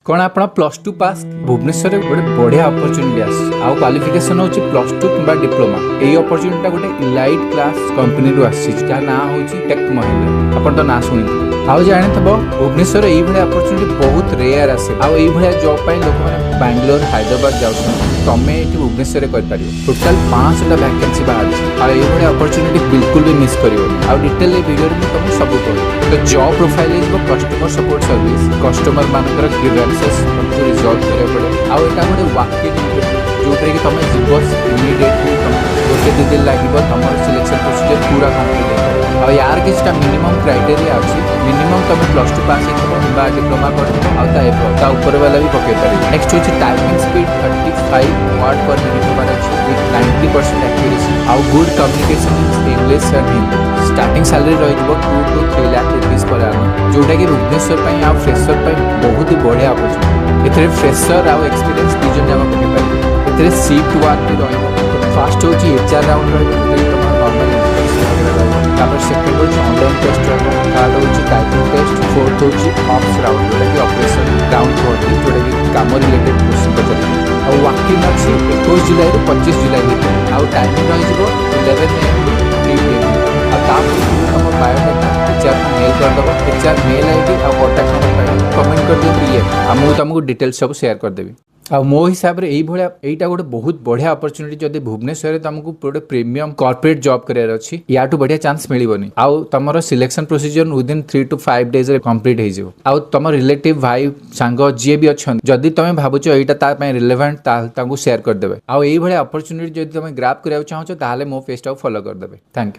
कौन आप +2 पास भुवनेश्वर गोटे बढ़िया अपॉर्चुनिटी आउ क्वालिफिकेशन होची +2 किंबा डिप्लोमा। यही अपॉर्चुनिटी गोटे इलाइट क्लास कंपनी रु आसी जहाँ ना होची टेक महिंद्रा। अपन तो ना शुणी आउ जानी भुवनेश्वर यही भाई अपॉर्चुनिटी बहुत रेयर आसे आउ यही भाई जॉब पाई लोक मैंने बैंगलोर हैदराबाद जाऊँ तमें ये भुवनेश्वर कर टोटाल 5टा वैकेंसी बाहर आई अपॉर्चुनिटी बिल्कुल भी मिस कर डिटेल वीडियो में तुमको सब कहूँ। तो job profile customer support service customer मानकर ग्रीवेंसेस तुमको रिजॉल्व करा पड़े आउ एटा गोटे वाकिंग जोटे कि तुम जीव इमिडिएटली गोटे 2 दिन लगे तुम सिलेक्शन प्रोसीजर पूरा कम्प्लीट हो यार किसी मिनिमम क्राइटेरिया अच्छी मिनिमम तुम +2 पास होगा डिप्लोमा कर ऊपर वाला भी पकई पारे। नेक्स्ट हूँ टाइपिंग स्पीड 35 वर्ड पर मिनट होबार अच्छी विथ 90% एक्यूरेसी आउ good communication in English and Hindi. Starting salary रही 2 to 3 lakh rupees per annum जोटा कि भुवनेश्वर आ फ्रेशर बहुत ही बढ़िया अपॉर्चुनिटी। ए फ्रेशर आउ एक्सपीरियंस दिजन जाक पकई पारे। ए शिफ्ट वर्क भी रही फास्ट हूँ HR राउंड रही नॉर्मल सेकेंड हूँ ऑनलाइन टेस्ट थर्ड हूँ टाइपिंग टेस्ट फोर्थ हूँ ऑप्स राउंड जोटा कि ऑपरेशन राउंड 40 जोटा कि काम रिलेटेड क्वेश्चन पचार और वाकिंग अच्छी 21 जुलाई रू 25 जुलाई भितर आउ टाइमिंग रही 11 AM रू 3 PM तुम बायोडाटा HR को मेल करदेव HR मेल ID और कॉन्टाक्ट नंबर कमेंट कर दिखाँ ये मुझे तुमको डिटेल्स सब शेयर करदेवी। आ मो हिसाब से यही गोटे बहुत बढ़िया अपॉर्चुनिटी जब भुवनेश्वर तुमको गोटे प्रीमियम कॉर्पोरेट जॉब करार अच्छी या बढ़िया चांस मिलनी आउ तुम selection procedure within 3 to 5 days complete हो आउ तुम रिलेटिव भाई सांग जी भी अच्छा जदि तुम भावुच यहाँ रिलेवेंट शेयर करदे आउ यही अपॉर्चुनिटी जब तुम ग्राफ कराया चाहो मो पेज को फॉलो करदे। Thank you.